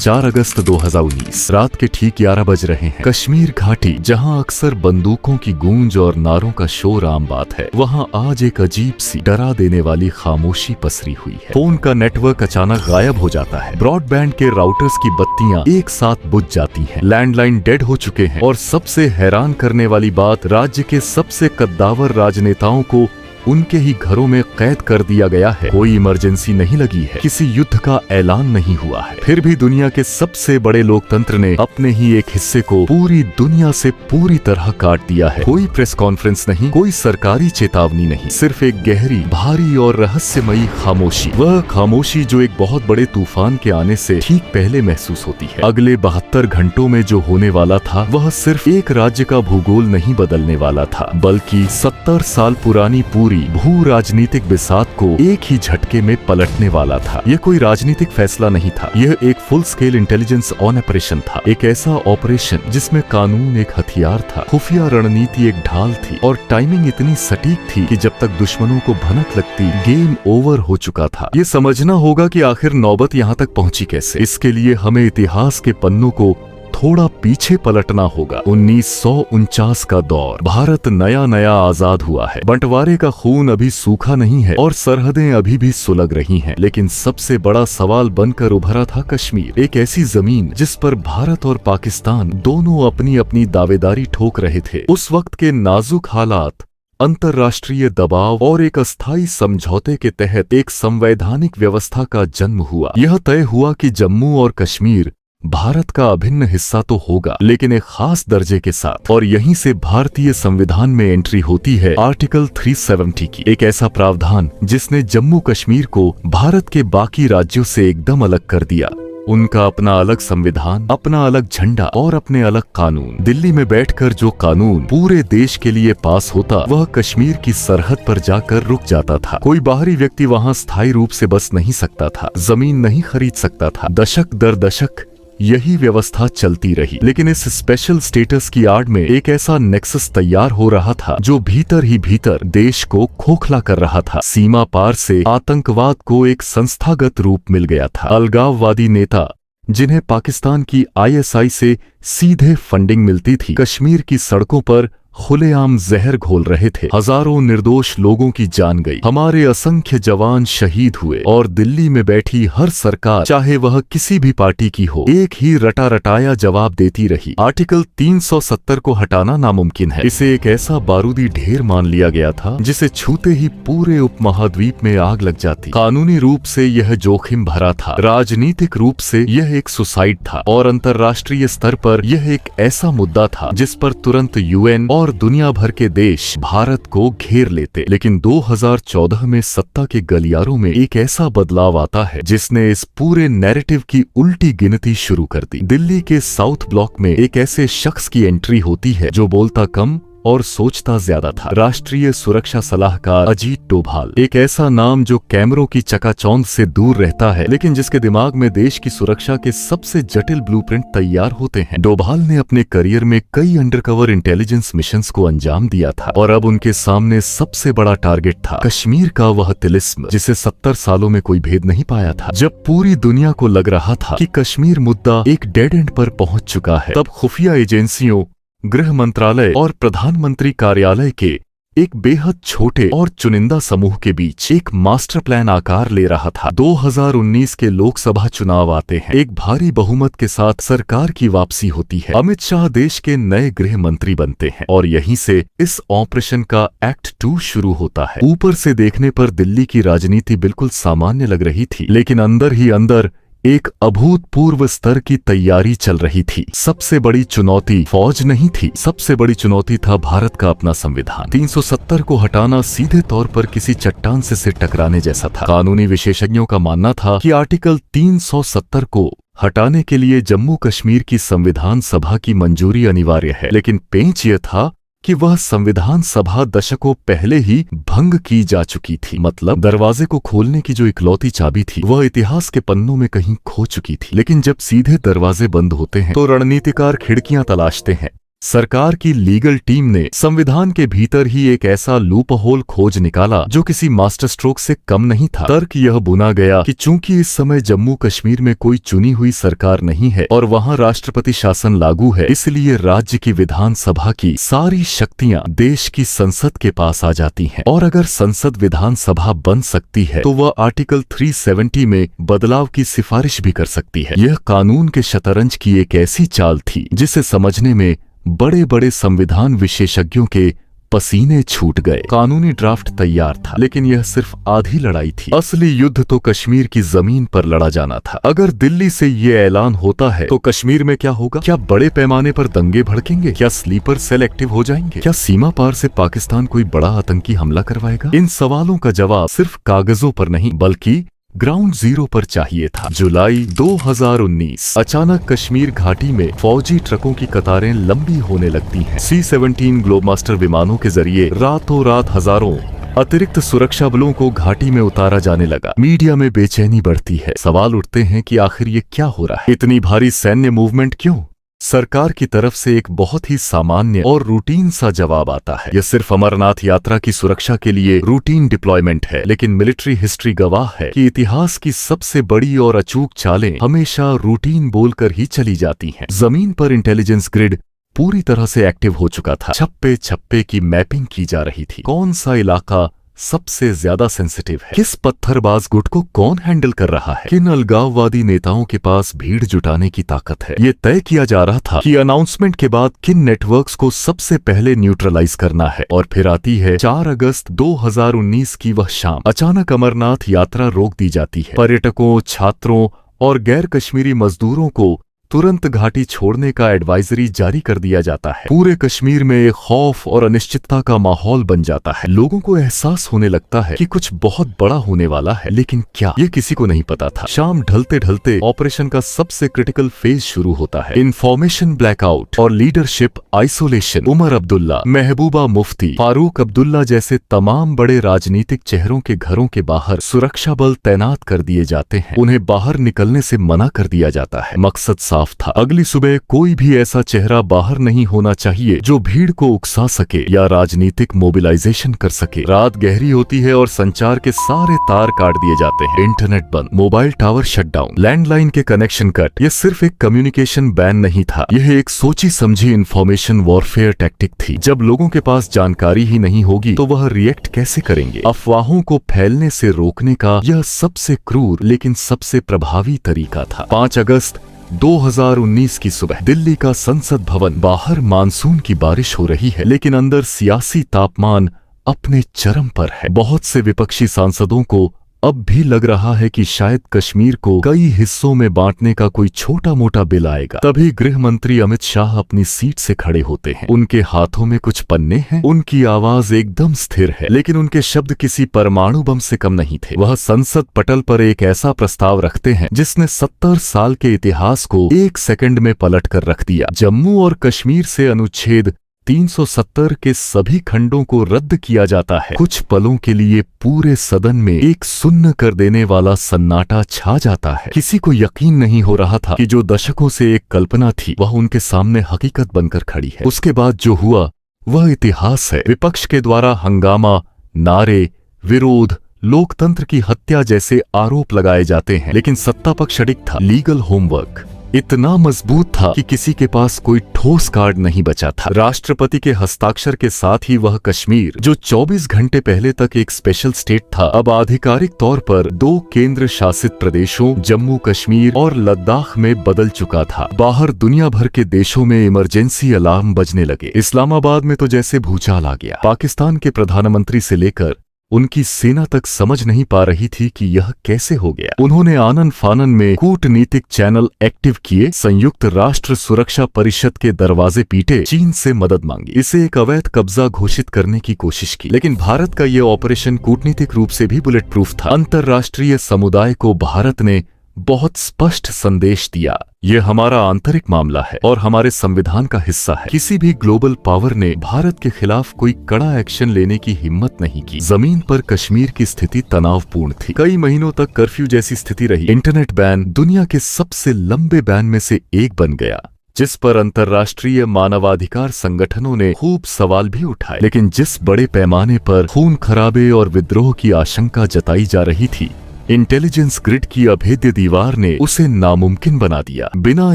4 अगस्त 2019 रात के ठीक 11 बज रहे हैं। कश्मीर घाटी, जहां अक्सर बंदूकों की गूंज और नारों का शोर आम बात है, वहां आज एक अजीब सी डरा देने वाली खामोशी पसरी हुई है। फोन का नेटवर्क अचानक गायब हो जाता है, ब्रॉडबैंड के राउटर्स की बत्तियां एक साथ बुझ जाती हैं, लैंडलाइन डेड हो चुके हैं और सबसे हैरान करने वाली बात, राज्य के सबसे कद्दावर राजनेताओं को उनके ही घरों में कैद कर दिया गया है। कोई इमरजेंसी नहीं लगी है, किसी युद्ध का ऐलान नहीं हुआ है। फिर भी दुनिया के सबसे बड़े लोकतंत्र ने अपने ही एक हिस्से को पूरी दुनिया से पूरी तरह काट दिया है। कोई प्रेस कॉन्फ्रेंस नहीं, कोई सरकारी चेतावनी नहीं, सिर्फ एक गहरी, भारी और रहस्यमयी खामोशी। वह खामोशी जो एक बहुत बड़े तूफान के आने से ठीक पहले महसूस होती है। अगले 72 घंटों में जो होने वाला था, वह सिर्फ एक राज्य का भूगोल नहीं बदलने वाला था, बल्कि 70 साल पुरानी पूरी भू राजनीतिक बिसात को एक ही झटके में पलटने वाला था। यह कोई राजनीतिक फैसला नहीं था, यह एक full scale intelligence on operation था। एक ऐसा ऑपरेशन जिसमें कानून एक हथियार था, खुफिया रणनीति एक ढाल थी और टाइमिंग इतनी सटीक थी कि जब तक दुश्मनों को भनक लगती, गेम ओवर हो चुका था। ये समझना होगा कि आखिर नौबत यहाँ तक पहुंची कैसे। इसके लिए हमें इतिहास के पन्नों को थोड़ा पीछे पलटना होगा। 1949 का दौर, भारत नया नया आजाद हुआ है, बंटवारे का खून अभी सूखा नहीं है और सरहदें अभी भी सुलग रही हैं। लेकिन सबसे बड़ा सवाल बनकर उभरा था कश्मीर, एक ऐसी जमीन जिस पर भारत और पाकिस्तान दोनों अपनी अपनी दावेदारी ठोक रहे थे। उस वक्त के नाजुक हालात, अंतर्राष्ट्रीय दबाव और एक अस्थायी समझौते के तहत एक संवैधानिक व्यवस्था का जन्म हुआ। यह तय हुआ कि जम्मू और कश्मीर भारत का अभिन्न हिस्सा तो होगा, लेकिन एक खास दर्जे के साथ। और यहीं से भारतीय संविधान में एंट्री होती है आर्टिकल 370 की, एक ऐसा प्रावधान जिसने जम्मू कश्मीर को भारत के बाकी राज्यों से एकदम अलग कर दिया। उनका अपना अलग संविधान, अपना अलग झंडा और अपने अलग कानून। दिल्ली में बैठकर जो कानून पूरे देश के लिए पास होता, वह कश्मीर की सरहद पर जाकर रुक जाता था। कोई बाहरी व्यक्ति वहां स्थायी रूप से बस नहीं सकता था, जमीन नहीं खरीद सकता था। दशक दर दशक यही व्यवस्था चलती रही, लेकिन इस स्पेशल स्टेटस की आड़ में एक ऐसा नेक्सस तैयार हो रहा था जो भीतर ही भीतर देश को खोखला कर रहा था। सीमा पार से आतंकवाद को एक संस्थागत रूप मिल गया था। अलगाववादी नेता, जिन्हें पाकिस्तान की ISI से सीधे फंडिंग मिलती थी, कश्मीर की सड़कों पर खुलेआम जहर घोल रहे थे। हजारों निर्दोष लोगों की जान गई, हमारे असंख्य जवान शहीद हुए और दिल्ली में बैठी हर सरकार, चाहे वह किसी भी पार्टी की हो, एक ही रटा रटाया जवाब देती रही। आर्टिकल 370 को हटाना नामुमकिन है। इसे एक ऐसा बारूदी ढेर मान लिया गया था जिसे छूते ही पूरे उपमहाद्वीप में आग लग जाती। कानूनी रूप से यह जोखिम भरा था, राजनीतिक रूप से यह एक सुसाइड था और अंतर्राष्ट्रीय स्तर पर यह एक ऐसा मुद्दा था जिस पर तुरंत UN और दुनिया भर के देश भारत को घेर लेते। लेकिन 2014 में सत्ता के गलियारों में एक ऐसा बदलाव आता है जिसने इस पूरे नैरेटिव की उल्टी गिनती शुरू कर दी। दिल्ली के साउथ ब्लॉक में एक ऐसे शख्स की एंट्री होती है जो बोलता कम और सोचता ज्यादा था। राष्ट्रीय सुरक्षा सलाहकार अजीत डोभाल, एक ऐसा नाम जो कैमरों की चकाचौंध से दूर रहता है, लेकिन जिसके दिमाग में देश की सुरक्षा के सबसे जटिल ब्लूप्रिंट तैयार होते हैं। डोभाल ने अपने करियर में कई अंडरकवर इंटेलिजेंस मिशंस को अंजाम दिया था और अब उनके सामने सबसे बड़ा टारगेट था कश्मीर का वह तिलिस्म जिसे 70 सालों में कोई भेद नहीं पाया था। जब पूरी दुनिया को लग रहा था कि कश्मीर मुद्दा एक डेड एंड पर पहुंच चुका है, तब खुफिया एजेंसियों, गृह मंत्रालय और प्रधानमंत्री कार्यालय के एक बेहद छोटे और चुनिंदा समूह के बीच एक मास्टर प्लान आकार ले रहा था। 2019 के लोकसभा चुनाव आते हैं, एक भारी बहुमत के साथ सरकार की वापसी होती है। अमित शाह देश के नए गृह मंत्री बनते हैं और यहीं से इस ऑपरेशन का एक्ट 2 शुरू होता है। ऊपर से देखने पर दिल्ली की राजनीति बिल्कुल सामान्य लग रही थी, लेकिन अंदर ही अंदर एक अभूतपूर्व स्तर की तैयारी चल रही थी। सबसे बड़ी चुनौती फौज नहीं थी, सबसे बड़ी चुनौती था भारत का अपना संविधान। 370 को हटाना सीधे तौर पर किसी चट्टान से सिर टकराने जैसा था। कानूनी विशेषज्ञों का मानना था कि आर्टिकल 370 को हटाने के लिए जम्मू कश्मीर की संविधान सभा की मंजूरी अनिवार्य है, लेकिन पेंच यह था कि वह संविधान सभा दशकों पहले ही भंग की जा चुकी थी। मतलब दरवाजे को खोलने की जो इकलौती चाबी थी, वह इतिहास के पन्नों में कहीं खो चुकी थी। लेकिन जब सीधे दरवाजे बंद होते हैं तो रणनीतिकार खिड़कियां तलाशते हैं सरकार की लीगल टीम ने संविधान के भीतर ही एक ऐसा लूप होल खोज निकाला जो किसी मास्टर स्ट्रोक से कम नहीं था। तर्क यह बुना गया कि चूंकि इस समय जम्मू कश्मीर में कोई चुनी हुई सरकार नहीं है और वहां राष्ट्रपति शासन लागू है, इसलिए राज्य की विधानसभा की सारी शक्तियां देश की संसद के पास आ जाती हैं। और अगर संसद विधानसभा बन सकती है तो वह आर्टिकल 370 में बदलाव की सिफारिश भी कर सकती है। यह कानून के शतरंज की एक ऐसी चाल थी जिसे समझने में बड़े बड़े संविधान विशेषज्ञों के पसीने छूट गए। कानूनी ड्राफ्ट तैयार था, लेकिन यह सिर्फ आधी लड़ाई थी। असली युद्ध तो कश्मीर की जमीन पर लड़ा जाना था। अगर दिल्ली से ये ऐलान होता है तो कश्मीर में क्या होगा? क्या बड़े पैमाने पर दंगे भड़केंगे? क्या स्लीपर सेल एक्टिव हो जाएंगे? क्या सीमा पार से पाकिस्तान कोई बड़ा आतंकी हमला करवाएगा? इन सवालों का जवाब सिर्फ कागजों पर नहीं बल्कि ग्राउंड जीरो पर चाहिए था। जुलाई 2019 अचानक कश्मीर घाटी में फौजी ट्रकों की कतारें लंबी होने लगती हैं। C-17 ग्लोबमास्टर विमानों के जरिए रातों रात हजारों अतिरिक्त सुरक्षा बलों को घाटी में उतारा जाने लगा। मीडिया में बेचैनी बढ़ती है। सवाल उठते हैं कि आखिर ये क्या हो रहा है? इतनी भारी सैन्य मूवमेंट क्यों? सरकार की तरफ से एक बहुत ही सामान्य और रूटीन सा जवाब आता है। यह सिर्फ अमरनाथ यात्रा की सुरक्षा के लिए रूटीन डिप्लॉयमेंट है। लेकिन मिलिट्री हिस्ट्री गवाह है कि इतिहास की सबसे बड़ी और अचूक चालें हमेशा रूटीन बोलकर ही चली जाती हैं। जमीन पर इंटेलिजेंस ग्रिड पूरी तरह से एक्टिव हो चुका था। छप्पे छप्पे की मैपिंग की जा रही थी। कौन सा इलाका सबसे ज्यादा सेंसिटिव है? किस पत्थरबाज गुट को कौन हैंडल कर रहा है? किन अलगाववादी नेताओं के पास भीड़ जुटाने की ताकत है? ये तय किया जा रहा था कि अनाउंसमेंट के बाद किन नेटवर्क्स को सबसे पहले न्यूट्रलाइज करना है। और फिर आती है 4 अगस्त 2019 की वह शाम। अचानक अमरनाथ यात्रा रोक दी जाती है। पर्यटकों, छात्रों और गैर कश्मीरी मजदूरों को तुरंत घाटी छोड़ने का एडवाइजरी जारी कर दिया जाता है। पूरे कश्मीर में एक खौफ और अनिश्चितता का माहौल बन जाता है। लोगों को एहसास होने लगता है कि कुछ बहुत बड़ा होने वाला है, लेकिन क्या, ये किसी को नहीं पता था। शाम ढलते ढलते ऑपरेशन का सबसे क्रिटिकल फेज शुरू होता है। इंफॉर्मेशन ब्लैकआउट और लीडरशिप आइसोलेशन। उमर अब्दुल्ला, महबूबा मुफ्ती, फारूक अब्दुल्ला जैसे तमाम बड़े राजनीतिक चेहरों के घरों के बाहर सुरक्षा बल तैनात कर दिए जाते हैं। उन्हें बाहर निकलने से मना कर दिया जाता है। मकसद साफ था। अगली सुबह कोई भी ऐसा चेहरा बाहर नहीं होना चाहिए जो भीड़ को उकसा सके या राजनीतिक मोबिलाइजेशन कर सके। रात गहरी होती है और संचार के सारे तार काट दिए जाते हैं। इंटरनेट बंद, मोबाइल टावर शटडाउन, लैंडलाइन के कनेक्शन कट। यह सिर्फ एक कम्युनिकेशन बैन नहीं था, यह एक सोची समझी इंफॉर्मेशन वॉरफेयर टैक्टिक थी। जब लोगों के पास जानकारी ही नहीं होगी तो वह रिएक्ट कैसे करेंगे? अफवाहों को फैलने से रोकने का यह सबसे क्रूर लेकिन सबसे प्रभावी तरीका था। 5 अगस्त 2019 की सुबह दिल्ली का संसद भवन। बाहर मानसून की बारिश हो रही है, लेकिन अंदर सियासी तापमान अपने चरम पर है। बहुत से विपक्षी सांसदों को अब भी लग रहा है कि शायद कश्मीर को कई हिस्सों में बांटने का कोई छोटा मोटा बिल आएगा। तभी गृह मंत्री अमित शाह अपनी सीट से खड़े होते हैं। उनके हाथों में कुछ पन्ने हैं। उनकी आवाज एकदम स्थिर है, लेकिन उनके शब्द किसी परमाणु बम से कम नहीं थे। वह संसद पटल पर एक ऐसा प्रस्ताव रखते हैं जिसने 70 साल के इतिहास को 1 सेकंड में पलट कर रख दिया। जम्मू और कश्मीर से अनुच्छेद 370 के सभी खंडों को रद्द किया जाता है। कुछ पलों के लिए पूरे सदन में एक सुन्न कर देने वाला सन्नाटा छा जाता है। किसी को यकीन नहीं हो रहा था कि जो दशकों से एक कल्पना थी वह उनके सामने हकीकत बनकर खड़ी है। उसके बाद जो हुआ वह इतिहास है। विपक्ष के द्वारा हंगामा, नारे, विरोध, लोकतंत्र की हत्या जैसे आरोप लगाए जाते हैं, लेकिन सत्ता पक्ष अडिग था। लीगल होमवर्क इतना मजबूत था कि किसी के पास कोई ठोस कार्ड नहीं बचा था। राष्ट्रपति के हस्ताक्षर के साथ ही वह कश्मीर, जो 24 घंटे पहले तक एक स्पेशल स्टेट था, अब आधिकारिक तौर पर 2 केंद्र शासित प्रदेशों जम्मू कश्मीर और लद्दाख में बदल चुका था। बाहर दुनिया भर के देशों में इमरजेंसी अलार्म बजने लगे। इस्लामाबाद में तो जैसे भूचाल आ गया। पाकिस्तान के प्रधानमंत्री से लेकर उनकी सेना तक समझ नहीं पा रही थी कि यह कैसे हो गया। उन्होंने आनन फानन में कूटनीतिक चैनल एक्टिव किए, संयुक्त राष्ट्र सुरक्षा परिषद के दरवाजे पीटे, चीन से मदद मांगी, इसे एक अवैध कब्जा घोषित करने की कोशिश की। लेकिन भारत का यह ऑपरेशन कूटनीतिक रूप से भी बुलेट प्रूफ था। अंतर्राष्ट्रीय समुदाय को भारत ने बहुत स्पष्ट संदेश दिया, यह हमारा आंतरिक मामला है और हमारे संविधान का हिस्सा है। किसी भी ग्लोबल पावर ने भारत के खिलाफ कोई कड़ा एक्शन लेने की हिम्मत नहीं की। जमीन पर कश्मीर की स्थिति तनावपूर्ण थी। कई महीनों तक कर्फ्यू जैसी स्थिति रही। इंटरनेट बैन दुनिया के सबसे लंबे बैन में से एक बन गया। जिस पर अंतर्राष्ट्रीय मानवाधिकार संगठनों ने खूब सवाल भी उठाए। लेकिन जिस बड़े पैमाने पर खून खराबे और विद्रोह की आशंका जताई जा रही थी, इंटेलिजेंस ग्रिड की अभेद्य दीवार ने उसे नामुमकिन बना दिया। बिना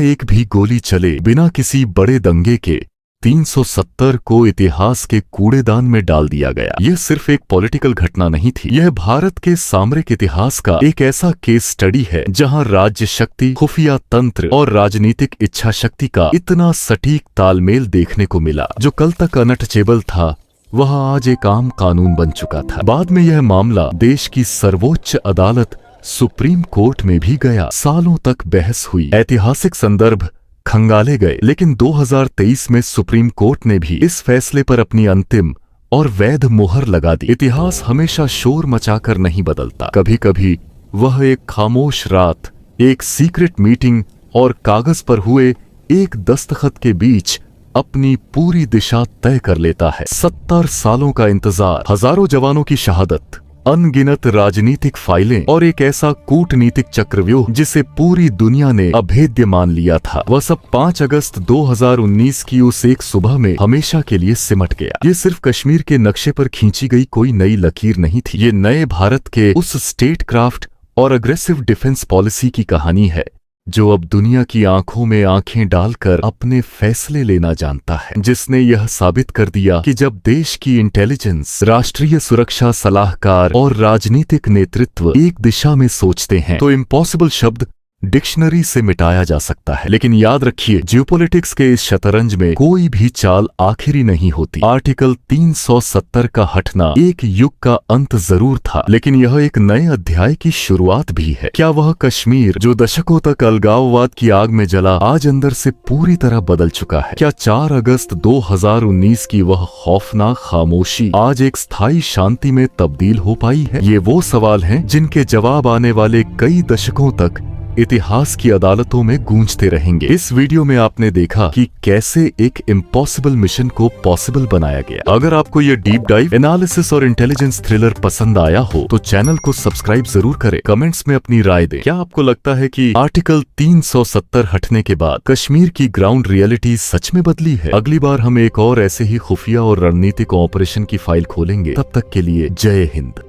एक भी गोली चले, बिना किसी बड़े दंगे के 370 को इतिहास के कूड़ेदान में डाल दिया गया। यह सिर्फ एक पॉलिटिकल घटना नहीं थी, यह भारत के सामरिक इतिहास का एक ऐसा केस स्टडी है जहां राज्य शक्ति, खुफिया तंत्र और राजनीतिक इच्छा शक्ति का इतना सटीक तालमेल देखने को मिला। जो कल तक अनटचेबल था, वह आज एक आम कानून बन चुका था। बाद में यह मामला देश की सर्वोच्च अदालत सुप्रीम कोर्ट में भी गया। सालों तक बहस हुई, ऐतिहासिक संदर्भ खंगाले गए, लेकिन 2023 में सुप्रीम कोर्ट ने भी इस फैसले पर अपनी अंतिम और वैध मोहर लगा दी। इतिहास हमेशा शोर मचाकर नहीं बदलता, कभी कभी वह एक खामोश रात, एक सीक्रेट मीटिंग और कागज पर हुए एक दस्तखत के बीच अपनी पूरी दिशा तय कर लेता है। 70 सालों का इंतजार, हजारों जवानों की शहादत, अनगिनत राजनीतिक फाइलें और एक ऐसा कूटनीतिक चक्रव्यूह जिसे पूरी दुनिया ने अभेद्य मान लिया था, वह सब 5 अगस्त 2019 की उस एक सुबह में हमेशा के लिए सिमट गया। ये सिर्फ कश्मीर के नक्शे पर खींची गई कोई नई लकीर नहीं थी, ये नए भारत के उस स्टेट क्राफ्ट और अग्रेसिव डिफेंस पॉलिसी की कहानी है जो अब दुनिया की आंखों में आंखें डालकर अपने फैसले लेना जानता है, जिसने यह साबित कर दिया कि जब देश की इंटेलिजेंस, राष्ट्रीय सुरक्षा सलाहकार और राजनीतिक नेतृत्व एक दिशा में सोचते हैं तो इम्पॉसिबल शब्द डिक्शनरी से मिटाया जा सकता है। लेकिन याद रखिए, जियोपॉलिटिक्स के इस शतरंज में कोई भी चाल आखिरी नहीं होती। आर्टिकल 370 का हटना एक युग का अंत जरूर था, लेकिन यह एक नए अध्याय की शुरुआत भी है। क्या वह कश्मीर जो दशकों तक अलगाववाद की आग में जला, आज अंदर से पूरी तरह बदल चुका है? क्या 4 अगस्त 2019 की वह खौफनाक खामोशी आज एक स्थायी शांति में तब्दील हो पाई है? ये वो सवाल हैं जिनके जवाब आने वाले कई दशकों तक इतिहास की अदालतों में गूंजते रहेंगे। इस वीडियो में आपने देखा कि कैसे एक इम्पॉसिबल मिशन को पॉसिबल बनाया गया। अगर आपको यह डीप डाइव एनालिसिस और इंटेलिजेंस थ्रिलर पसंद आया हो तो चैनल को सब्सक्राइब जरूर करें। कमेंट्स में अपनी राय दें। क्या आपको लगता है कि आर्टिकल 370 हटने के बाद कश्मीर की ग्राउंड रियलिटी सच में बदली है? अगली बार हम एक और ऐसे ही खुफिया और रणनीतिक ऑपरेशन की फाइल खोलेंगे। तब तक के लिए जय हिंद।